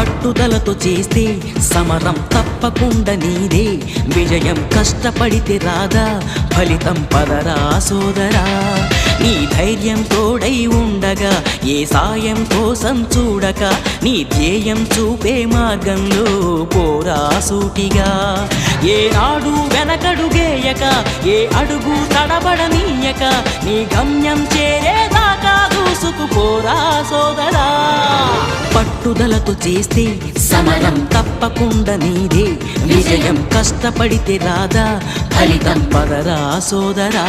పట్టుదలతో చేస్తే సమరం తప్పకుండా నీదే, విజయం కష్టపడితే రాదా ఫలితం పదరా సోదరా. నీ ధైర్యం తోడై ఉండగా ఏ సాయం కోసం చూడక, నీ ధ్యేయం చూపే మార్గంలో పోరా సూటిగా. ఏనాడు వెనకడుగేయక ఏ అడుగు తడబడనీయక, నీ గమ్యం చేరేదాకా దూసుకుపోరా సోదరా. పట్టుదలతో చేస్తే సమరం తప్పకుండా నీదే, విజయం కష్టపడితే రాదా ఫలితం పదరా సోదరా.